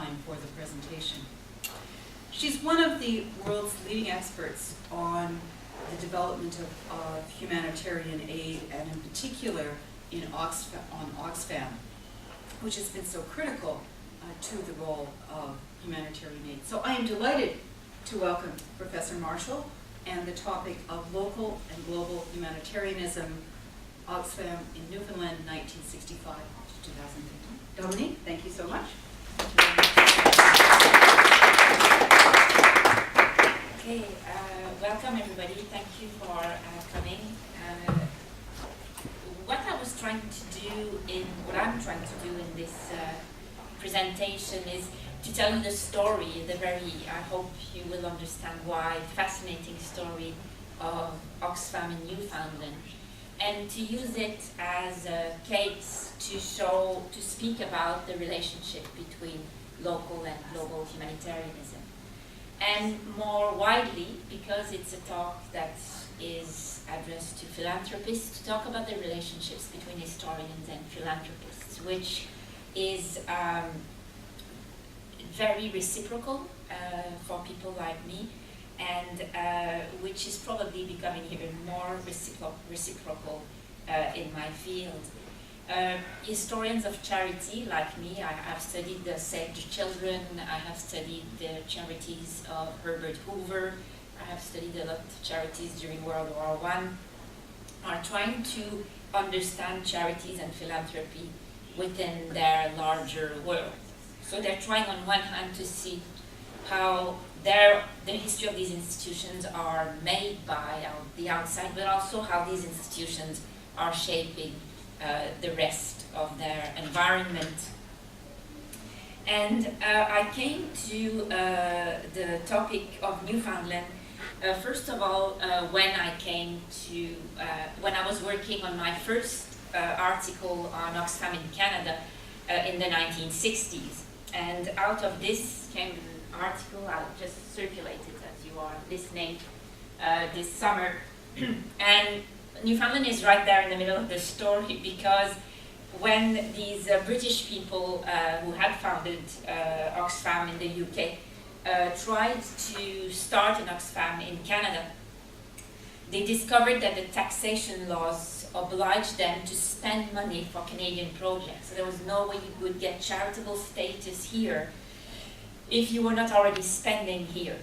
time for the presentation. She's one of the world's leading experts on the development of humanitarian aid, and in particular on Oxfam, which has been so critical to the role of humanitarian aid. So I am delighted to welcome Professor Marshall and the topic of local and global humanitarianism, Oxfam in Newfoundland, 1965 to 2015. Dominique, thank you so much. Okay, welcome everybody. Thank you for coming. What I'm trying to do in this presentation is to tell you the story, I hope you will understand why, fascinating story of Oxfam in Newfoundland, and to use it as a case to speak about the relationship between local and global humanitarianism. And more widely, because it's a talk that is addressed to philanthropists, to talk about the relationships between historians and philanthropists, which is very reciprocal for people like me, and which is probably becoming even more reciprocal in my field. Historians of charity like me, I have studied the Save the Children, I have studied the charities of Herbert Hoover, I have studied a lot of charities during World War I, are trying to understand charities and philanthropy within their larger world. So they're trying on one hand to see how the history of these institutions are made by the outside, but also how these institutions are shaping the rest of their environment. And I came to the topic of Newfoundland, first of all, when I was working on my first article on Oxfam in Canada in the 1960s. And out of this came an article, I'll just circulate it as you are listening this summer. And Newfoundland is right there in the middle of the story, because when these British people who had founded Oxfam in the UK tried to start an Oxfam in Canada, they discovered that the taxation laws obliged them to spend money for Canadian projects. So there was no way you would get charitable status here if you were not already spending here.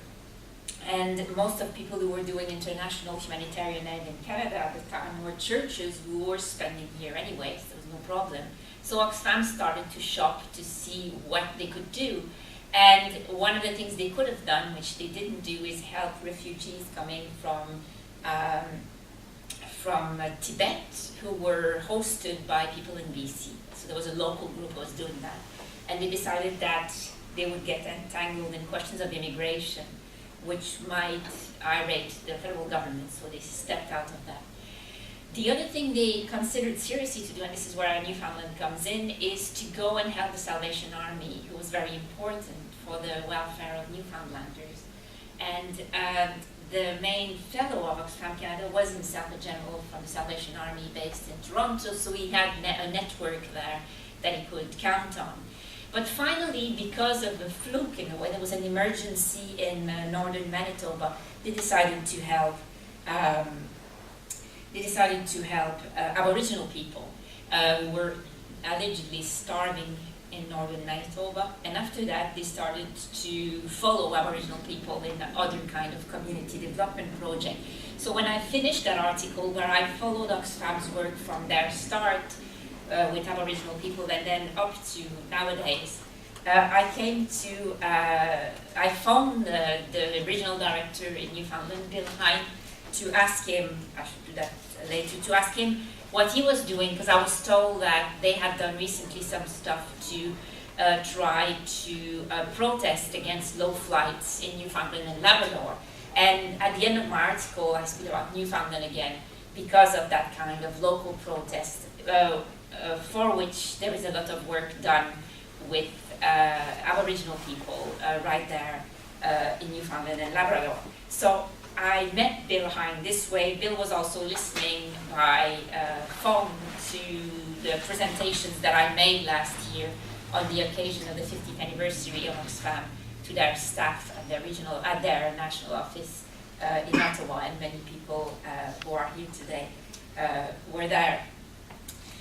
And most of the people who were doing international humanitarian aid in Canada at the time were churches who were spending here anyway, so there was no problem. So Oxfam started to shop to see what they could do. And one of the things they could have done, which they didn't do, is help refugees coming from Tibet, who were hosted by people in BC. So there was a local group who was doing that. And they decided that they would get entangled in questions of immigration, which might irate the federal government, so they stepped out of that. The other thing they considered seriously to do, and this is where Newfoundland comes in, is to go and help the Salvation Army, who was very important for the welfare of Newfoundlanders. And the main fellow of Oxfam Canada was himself a general from the Salvation Army based in Toronto, so he had a network there that he could count on. But finally, because of a fluke in a way, there was an emergency in northern Manitoba, they decided to help Aboriginal people who were allegedly starving in northern Manitoba, and after that they started to follow Aboriginal people in other kind of community development project. So when I finished that article, where I followed Oxfam's work from their start with Aboriginal people and then up to nowadays, I phoned the regional director in Newfoundland, Bill Hine, to ask him, I should do that later, to ask him what he was doing, because I was told that they had done recently some stuff to try to protest against low flights in Newfoundland and Labrador. And at the end of my article, I speak about Newfoundland again because of that kind of local protest, for which there is a lot of work done with Aboriginal people right there in Newfoundland and Labrador. So I met Bill Hine this way. Bill was also listening by phone to the presentations that I made last year on the occasion of the 50th anniversary of Oxfam to their staff at their national office in Ottawa, and many people who are here today were there.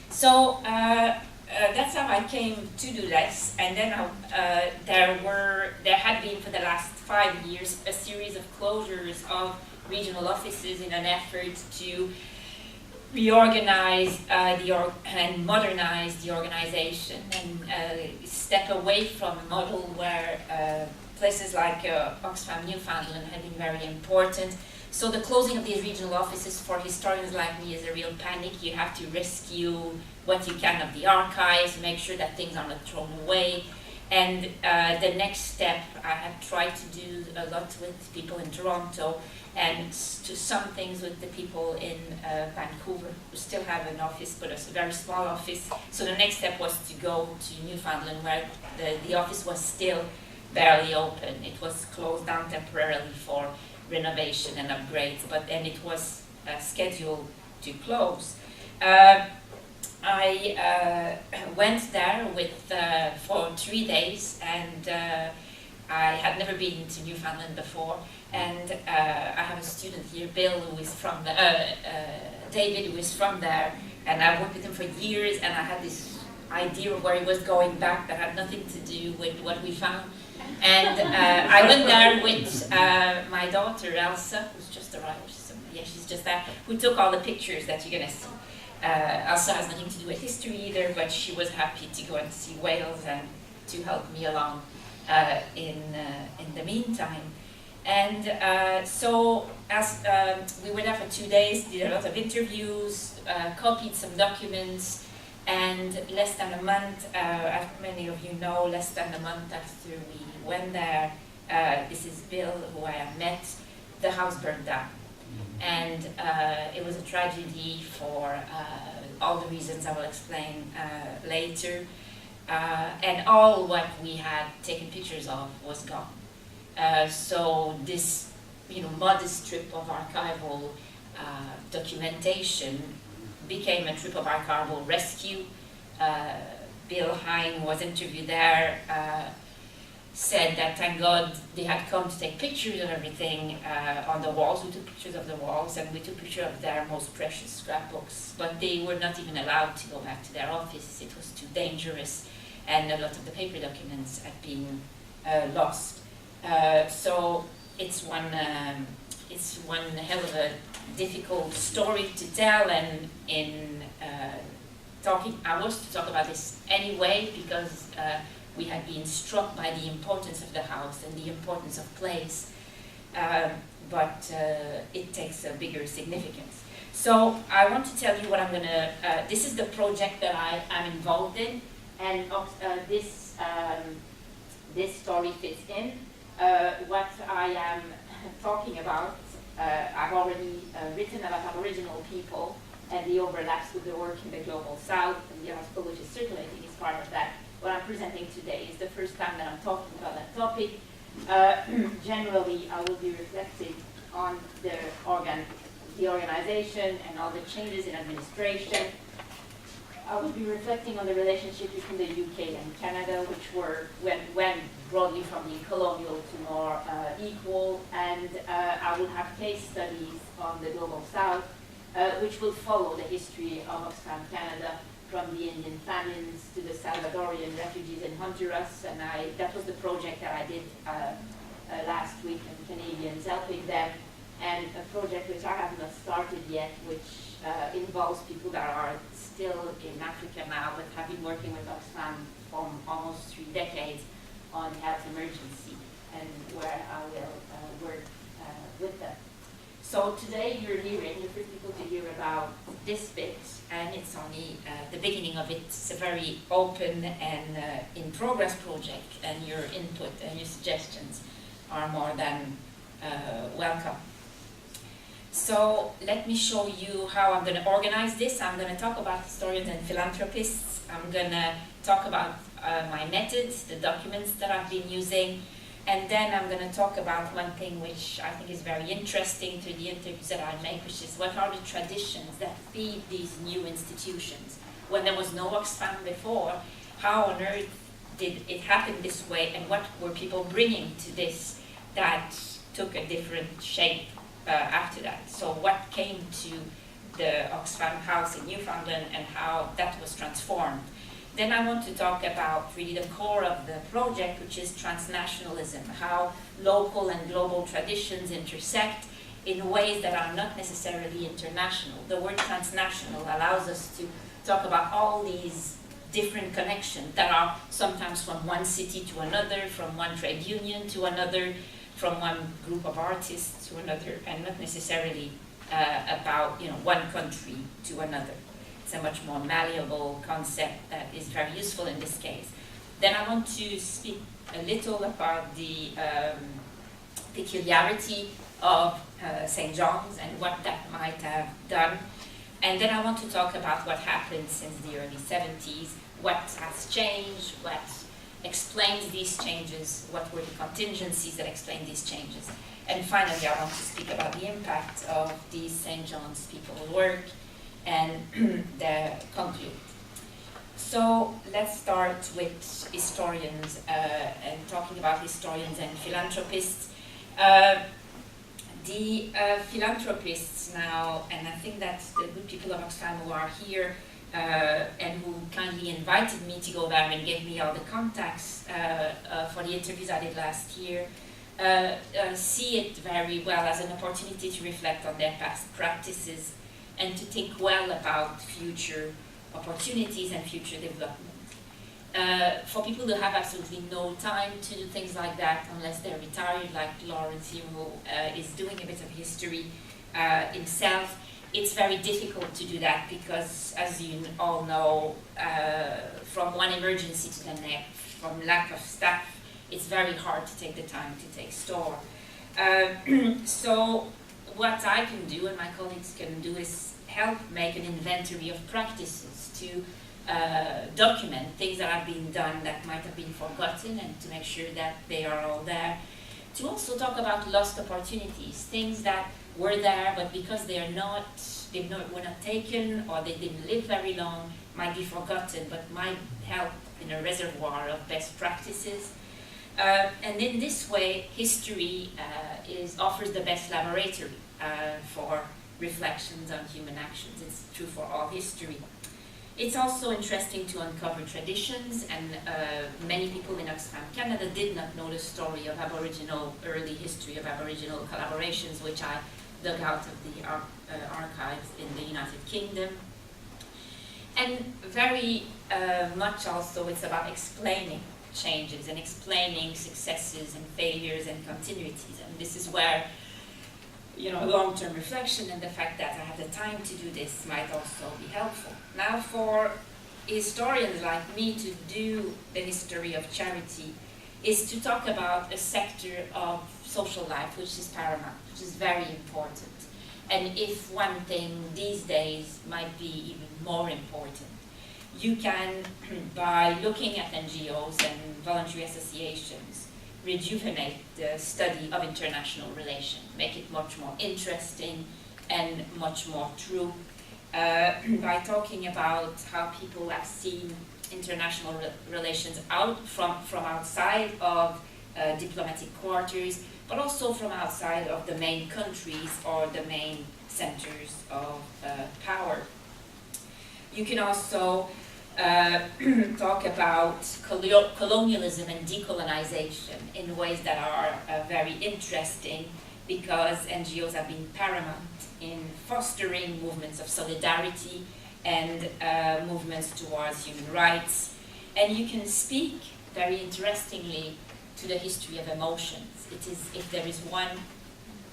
So that's how I came to do this, and then there had been for the last 5 years a series of closures of regional offices in an effort to reorganize and modernize the organization and step away from a model where places like Oxfam, Newfoundland had been very important. So the closing of these regional offices for historians like me is a real panic. You have to rescue what you can of the archives, make sure that things are not thrown away. And the next step, I have tried to do a lot with people in Toronto and to some things with the people in Vancouver, who still have an office, but it's a very small office. So the next step was to go to Newfoundland, where the office was still barely open. It was closed down temporarily for renovation and upgrades, but then it was scheduled to close. I went there for 3 days, and I had never been to Newfoundland before. And I have a student here, Bill, who is from David, who is from there, and I worked with him for years. And I had this idea of where he was going back that had nothing to do with what we found. And I went there with my daughter Elsa, who's just arrived. She's just there, who took all the pictures that you're gonna see. Elsa has nothing to do with history either, but she was happy to go and see Wales and to help me along in the meantime. And so as we were there for 2 days, did a lot of interviews, copied some documents, and less than a month, as many of you know, less than a month after we went there, this is Bill, who I have met, the house burned down. And it was a tragedy for all the reasons I will explain later. And all what we had taken pictures of was gone. So this, modest trip of archival documentation became a trip of archival rescue. Bill Hine was interviewed there, said that thank God they had come to take pictures of everything on the walls. We took pictures of the walls, and we took pictures of their most precious scrapbooks, but they were not even allowed to go back to their office. It was too dangerous, and a lot of the paper documents had been lost. So it's one hell of a difficult story to tell, and in I was to talk about this anyway, because we had been struck by the importance of the house and the importance of place, but it takes a bigger significance. So I want to tell you what I'm going to, this is the project that I am involved in, and this story fits in. What I am talking about, I've already written about Aboriginal people and the overlaps with the work in the Global South, and the article which is circulating is part of that. What I'm presenting today is the first time that I'm talking about that topic. Generally, I will be reflecting on the organization and all the changes in administration. I will be reflecting on the relationship between the UK and Canada, which went broadly from being colonial to more equal, and I will have case studies on the Global South, which will follow the history of Oxfam Canada, from the Indian famines to the Salvadorian refugees in Honduras, and that was the project that I did last week, and Canadians helping them, and a project which I have not started yet, which involves people that are still in Africa now, but have been working with Oxfam for almost 3 decades on health emergency, and where I will work with them. So today you're the first people to hear about this bit, and it's only the beginning of it. It's a very open and in progress project, and your input and your suggestions are more than welcome. So let me show you how I'm going to organize this. I'm going to talk about historians and philanthropists. I'm going to talk about my methods, the documents that I've been using, and then I'm going to talk about one thing which I think is very interesting through the interviews that I make, which is what are the traditions that feed these new institutions. When there was no Oxfam before, how on earth did it happen this way, and what were people bringing to this that took a different shape after that. So what came to the Oxfam house in Newfoundland and how that was transformed. Then I want to talk about really the core of the project, which is transnationalism, how local and global traditions intersect in ways that are not necessarily international. The word transnational allows us to talk about all these different connections that are sometimes from one city to another, from one trade union to another, from one group of artists to another, and not necessarily about one country to another. It's a much more malleable concept that is very useful in this case. Then I want to speak a little about the peculiarity of St. John's and what that might have done. And then I want to talk about what happened since the early 70s, what has changed, what explains these changes, what were the contingencies that explain these changes. And finally, I want to speak about the impact of these St. John's people work and conclude. So let's start with historians and talking about historians and philanthropists. The philanthropists now, and I think that the good people of Oxfam who are here and who kindly invited me to go there and gave me all the contacts for the interviews I did last year, see it very well as an opportunity to reflect on their past practices and to think well about future opportunities and future development. For people who have absolutely no time to do things like that unless they're retired, like Lawrence here, who is doing a bit of history himself, it's very difficult to do that because, as you all know, from one emergency to the next, from lack of staff, it's very hard to take the time to take store. So what I can do and my colleagues can do is help make an inventory of practices to document things that have been done that might have been forgotten and to make sure that they are all there. To also talk about lost opportunities, things that were there but because they were not taken or they didn't live very long, might be forgotten but might help in a reservoir of best practices. And in this way, history offers the best laboratory for reflections on human actions. It's true for all history. It's also interesting to uncover traditions, and many people in Oxfam Canada did not know the story of early history of Aboriginal collaborations, which I dug out of the archives in the United Kingdom. And very much also it's about explaining changes and explaining successes and failures and continuities. And this is where long-term reflection and the fact that I have the time to do this might also be helpful. Now, for historians like me to do the history of charity is to talk about a sector of social life which is paramount, which is very important. And if one thing these days might be even more important, you can, by looking at NGOs and voluntary associations, rejuvenate the study of international relations, make it much more interesting and much more true, by talking about how people have seen international relations from outside of diplomatic quarters, but also from outside of the main countries or the main centers of power. You can also talk about colonialism and decolonization in ways that are very interesting, because NGOs have been paramount in fostering movements of solidarity and movements towards human rights. And you can speak very interestingly to the history of emotions. It is, if there is one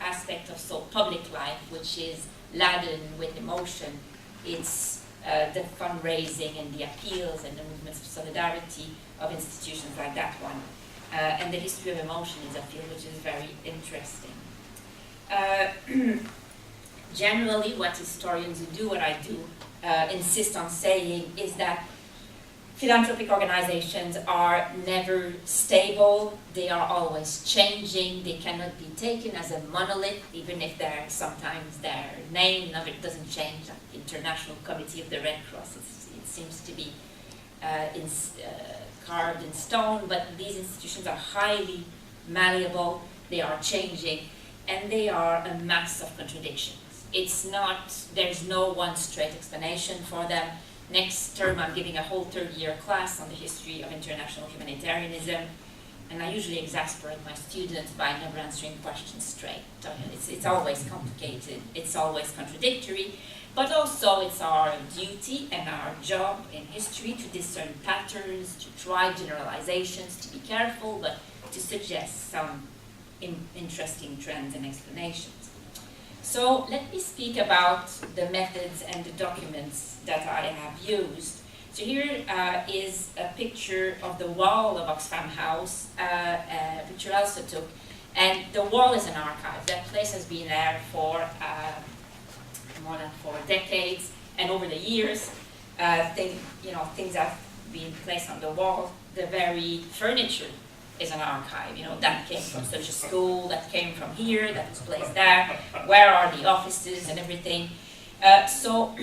aspect of public life which is laden with emotion, it's the fundraising and the appeals and the movements of solidarity of institutions like that one. And the history of emotion is a field which is very interesting. Generally, what historians who do what I do insist on saying is that philanthropic organizations are never stable, they are always changing, they cannot be taken as a monolith, even if sometimes their name of it doesn't change, like the International Committee of the Red Cross. It seems to be carved in stone, but these institutions are highly malleable, they are changing, and they are a mass of contradictions. It's not, there's no one straight explanation for them. Next term I'm giving a whole third-year class on the history of international humanitarianism, and I usually exasperate my students by never answering questions straight. It's always complicated, it's always contradictory, but also it's our duty and our job in history to discern patterns, to try generalizations, to be careful, but to suggest some interesting trends and explanations. So let me speak about the methods and the documents that I have used. So here is a picture of the wall of Oxfam House, a picture I also took. And the wall is an archive. That place has been there for more than 4 decades. And over the years, things have been placed on the wall. The very furniture is an archive. That came from such a school, that came from here, that was placed there. Where are the offices and everything? So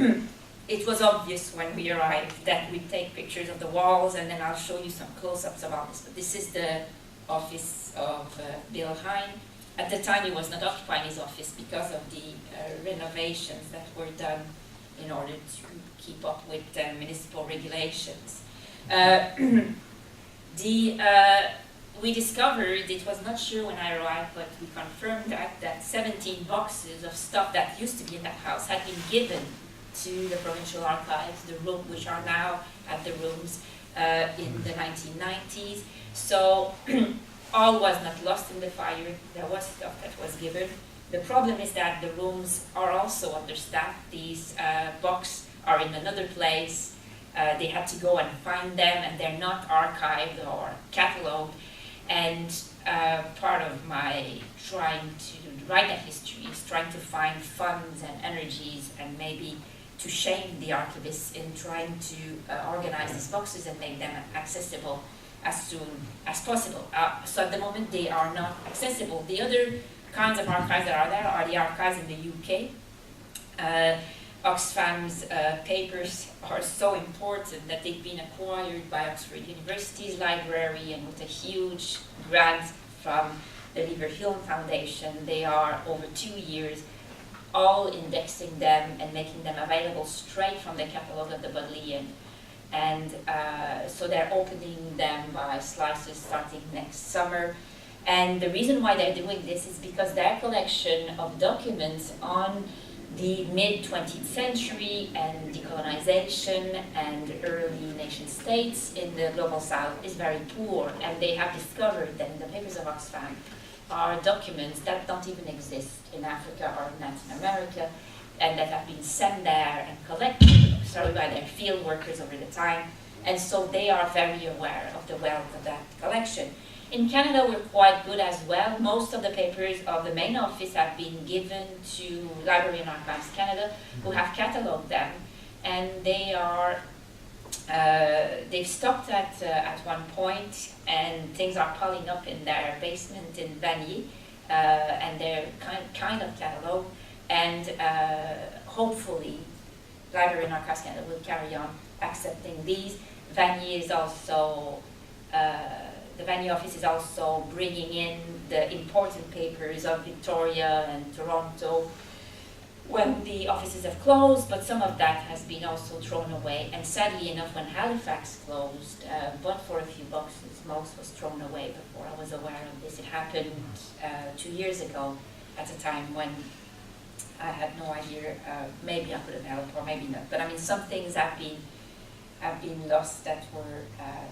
it was obvious when we arrived that we'd take pictures of the walls, and then I'll show you some close-ups of all this. But this is the office of Bill Hine. At the time, he was not occupying his office because of the renovations that were done in order to keep up with municipal regulations. We discovered, it was not sure when I arrived, but we confirmed that 17 boxes of stuff that used to be in that house had been given to the provincial archives, the room, which are now at the rooms in the 1990s. So all was not lost in the fire. There was stuff that was given. The problem is that the rooms are also understaffed. These boxes are in another place. They had to go and find them, and they're not archived or catalogued. And part of my trying to write that history is trying to find funds and energies and maybe to shame the archivists in trying to organize these boxes and make them accessible as soon as possible. So at the moment they are not accessible. The other kinds of archives that are there are the archives in the UK. Oxfam's papers are so important that they've been acquired by Oxford University's library, and with a huge grant from the Lever-Hillman Foundation, they are over 2 years all indexing them and making them available straight from the catalogue of the Bodleian. And so they're opening them by slices starting next summer. And the reason why they're doing this is because their collection of documents on the mid-20th century and decolonization and early nation states in the global south is very poor, and they have discovered that in the papers of Oxfam are documents that don't even exist in Africa or in Latin America, and that have been sent there and collected, by their field workers over the time, and so they are very aware of the wealth of that collection. In Canada, we're quite good as well. Most of the papers of the main office have been given to Library and Archives Canada, who have catalogued them, and they are they've stopped at one point, and things are piling up in their basement in Vanier, and they're kind of catalogued, and hopefully Library and Archives Canada will carry on accepting these. Vanier is also the Vanier office is also bringing in the important papers of Victoria and Toronto when the offices have closed, but some of that has been also thrown away. And sadly enough, when Halifax closed, but for a few boxes, most was thrown away before I was aware of this. It happened 2 years ago at a time when I had no idea. Maybe I could have helped, or maybe not. But I mean, some things have been lost that were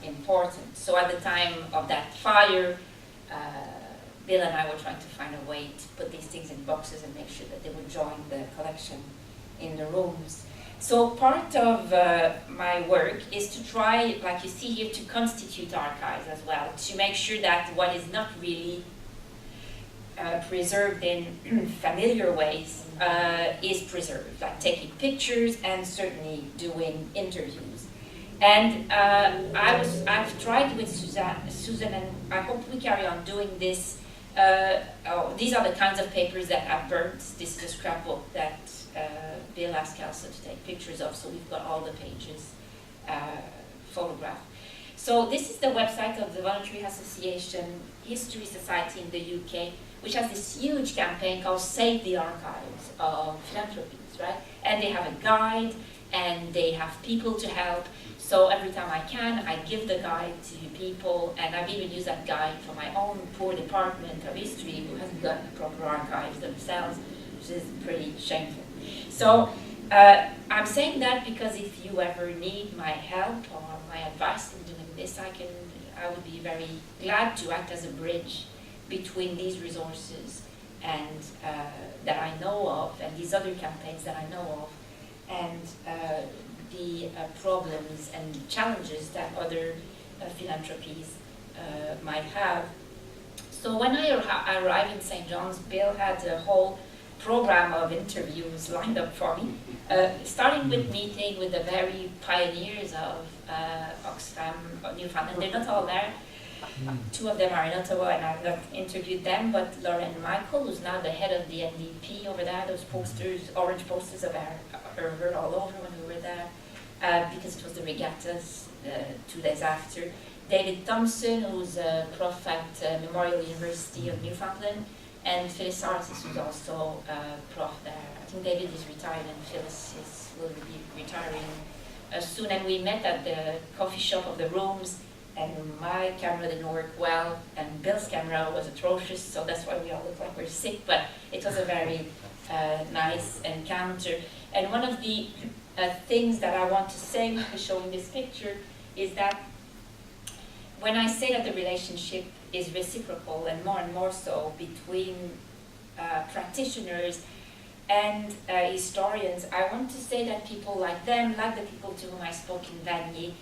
important. So at the time of that fire, Bill and I were trying to find a way to put these things in boxes and make sure that they would join the collection in the rooms. So part of my work is to try, like you see here, to constitute archives as well, to make sure that what is not really preserved in familiar ways is preserved, like taking pictures and certainly doing interviews. And I've tried with Susan, and I hope we carry on doing this. These are the kinds of papers that are burnt. This is a scrapbook that Bill asked Elsa to take pictures of, so we've got all the pages photographed. So this is the website of the voluntary association History Society in the UK, which has this huge campaign called Save the Archives of Philanthropies, right? And they have a guide, and they have people to help. So every time I can, I give the guide to people, and I've even used that guide for my own poor department of history, who hasn't got proper archives themselves, which is pretty shameful. So I'm saying that because if you ever need my help or my advice in doing this, I would be very glad to act as a bridge between these resources and that I know of, and these other campaigns that I know of, and the problems and challenges that other philanthropies might have. So when I arrived in St. John's, Bill had a whole program of interviews lined up for me, starting with meeting with the very pioneers of Oxfam, Newfoundland. They're not all there. Two of them are in Ottawa, and I've not interviewed them, but Lauren Michael, who's now the head of the NDP over there, those posters, orange posters of her all over when we were there, because it was the regattas 2 days after. David Thompson, who's a prof at Memorial University of Newfoundland, and Phyllis Artis, who's also a prof there. I think David is retired and Phyllis will be retiring soon. And we met at the coffee shop of the rooms, and my camera didn't work well, and Bill's camera was atrocious, so that's why we all look like we're sick, but it was a very nice encounter. And one of the things that I want to say when showing this picture is that when I say that the relationship is reciprocal, and more so between practitioners and historians, I want to say that people like them, like the people to whom I spoke in Vanier,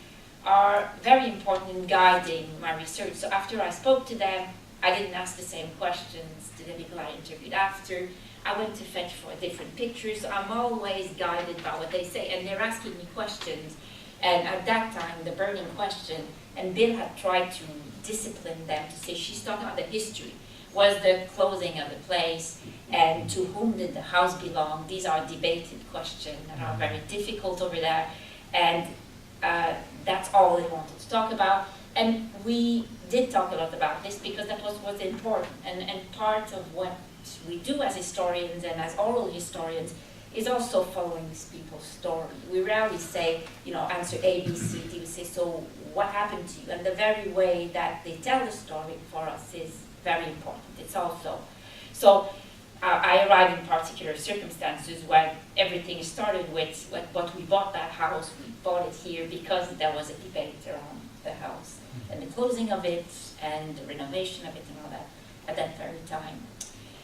are very important in guiding my research. So after I spoke to them, I didn't ask the same questions to the people I interviewed after. I went to fetch for different pictures. I'm always guided by what they say, and they're asking me questions. And at that time, the burning question, and Bill had tried to discipline them to say, she's talking about the history, was the closing of the place, and to whom did the house belong? These are debated questions that are very difficult over there, and that's all they wanted to talk about. And we did talk a lot about this because that was what's important, and part of what we do as historians and as oral historians is also following these people's story. We rarely say, answer A, B, C, D. We say, so what happened to you? And the very way that they tell the story for us is very important. It's also. So I arrived in particular circumstances where everything started with what we bought that house. We bought it here because there was a debate around the house and the closing of it and the renovation of it and all that at that very time.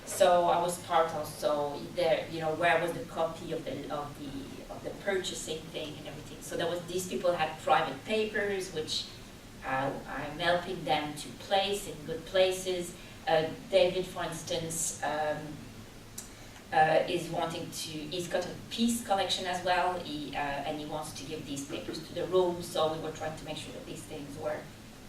So I was part also there, where was the copy of the purchasing thing and everything. So there was, these people had private papers, which I'm helping them to place in good places. David, for instance, is wanting to, he's got a peace collection as well, and he wants to give these papers to the room, so we were trying to make sure that these things were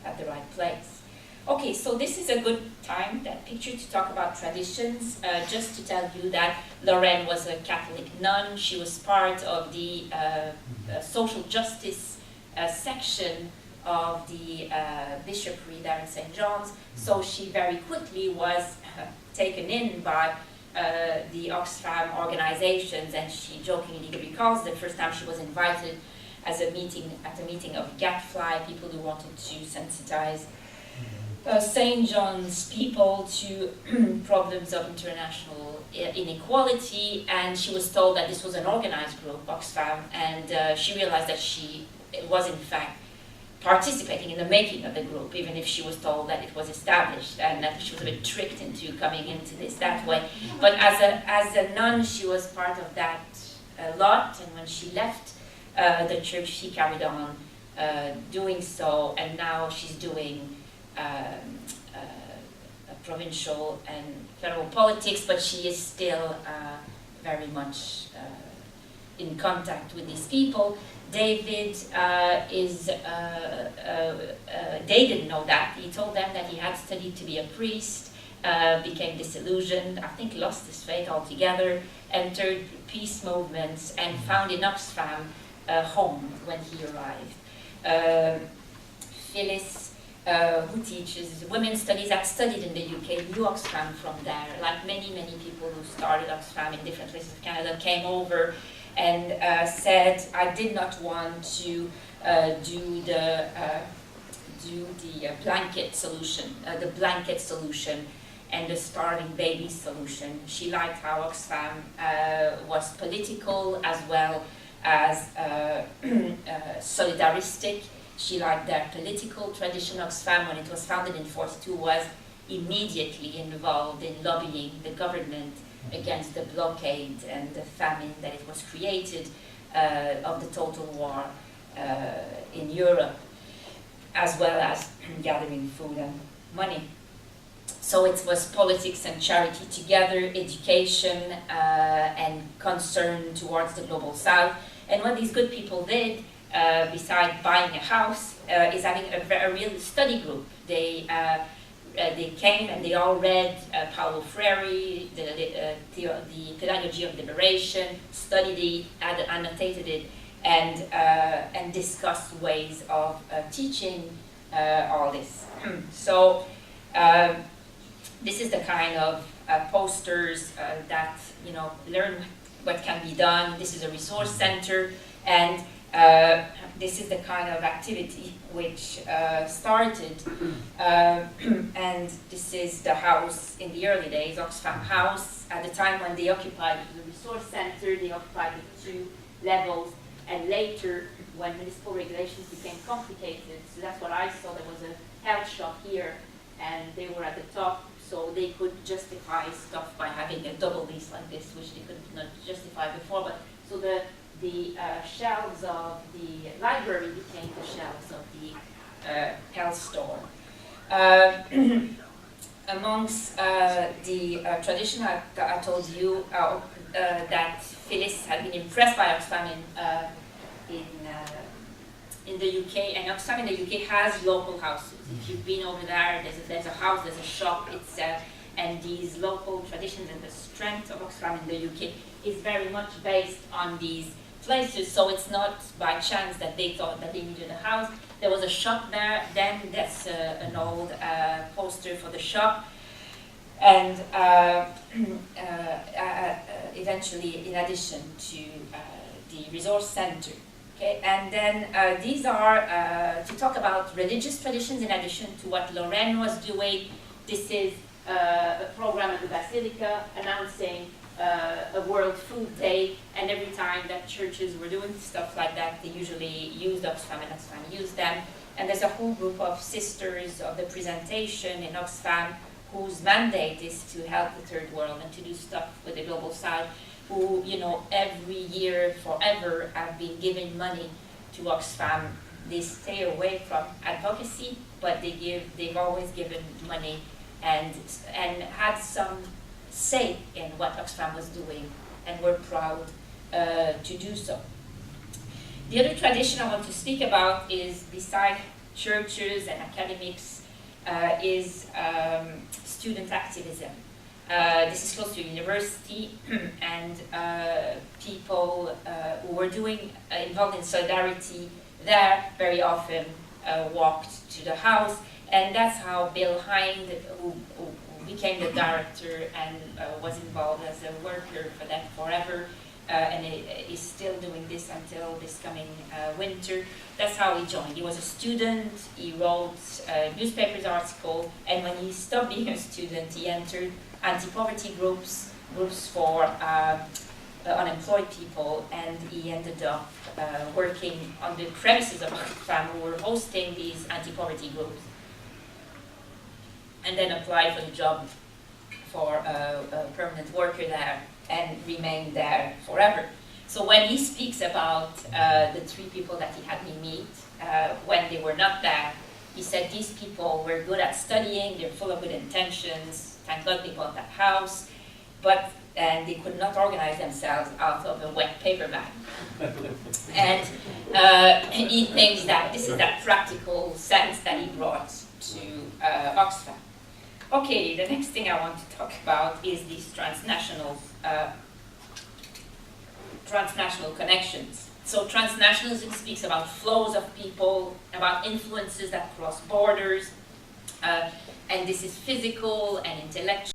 at the right place. Okay, so this is a good time, that picture, to talk about traditions. Just to tell you that Lorraine was a Catholic nun. She was part of the social justice section of the bishopry there in St. John's. So she very quickly was taken in by the Oxfam organizations, and she jokingly recalls the first time she was invited at a meeting of GATFly, people who wanted to sensitize St. John's people to problems of international inequality, and she was told that this was an organized group, Oxfam, and she realized that she was in fact participating in the making of the group, even if she was told that it was established, and that she was a bit tricked into coming into this that way. But as a nun, she was part of that lot, and when she left the church, she carried on doing so, and now she's doing provincial and federal politics, but she is still very much in contact with these people. David they didn't know that. He told them that he had studied to be a priest, became disillusioned, I think lost his faith altogether, entered peace movements, and found in Oxfam a home when he arrived. Phyllis, who teaches women's studies, had studied in the UK, knew Oxfam from there. Like many people who started Oxfam in different places of Canada came over and said, I did not want to do the blanket solution, and the starving baby solution. She liked how Oxfam was political as well as solidaristic. She liked their political tradition. Oxfam, when it was founded in 1942, was immediately involved in lobbying the government against the blockade and the famine that it was created of the total war in Europe, as well as gathering food and money. So it was politics and charity together, education and concern towards the global south. And what these good people did, besides buying a house, is having a real study group. They came and they all read Paulo Freire, the Pedagogy of Liberation, studied it, annotated it, and discussed ways of teaching all this. So this is the kind of posters that learn what can be done. This is a resource center, and this is the kind of activity which started, and this is the house in the early days, Oxfam House. At the time when they occupied the resource center, they occupied the 2 levels, and later, when municipal regulations became complicated, so that's what I saw, there was a health shop here, and they were at the top, so they could justify stuff by having a double lease like this, which they could not justify before. But so the shelves of the library became the shelves of the health store. Amongst the tradition I told you that Phyllis had been impressed by Oxfam in the UK, and Oxfam in the UK has local houses. If you've been over there, there's a house, there's a shop, and these local traditions and the strength of Oxfam in the UK is very much based on these places. So it's not by chance that they thought that they needed a house. There was a shop there, then that's an old poster for the shop, and eventually in addition to the resource center. Okay, and then these are to talk about religious traditions in addition to what Lorraine was doing. This is a program at the Basilica announcing a World Food Day, and every time that churches were doing stuff like that, they usually used Oxfam, and Oxfam used them. And there's a whole group of sisters of the presentation in Oxfam whose mandate is to help the third world and to do stuff with the global south, who, every year forever have been giving money to Oxfam. They stay away from advocacy, but they've always given money and had some say in what Oxfam was doing, and were proud to do so. The other tradition I want to speak about is, beside churches and academics, is student activism. This is close to university, and people who were involved in solidarity there very often walked to the house, and that's how Bill Hind, who became the director and was involved as a worker for that forever, and is still doing this until this coming winter. That's how he joined. He was a student, he wrote newspapers articles, and when he stopped being a student, he entered anti-poverty groups for unemployed people, and he ended up working on the premises of Oxfam, who were hosting these anti-poverty groups, and then applied for the job for a permanent worker there and remained there forever. So when he speaks about the 3 people that he had me meet when they were not there, he said these people were good at studying, they're full of good intentions, thank God they bought that house, and they could not organize themselves out of a wet paper bag. And he thinks that this is that practical sense that he brought to Oxfam. Okay, the next thing I want to talk about is these transnational connections. So transnationalism speaks about flows of people, about influences that cross borders, and this is physical and intellectual.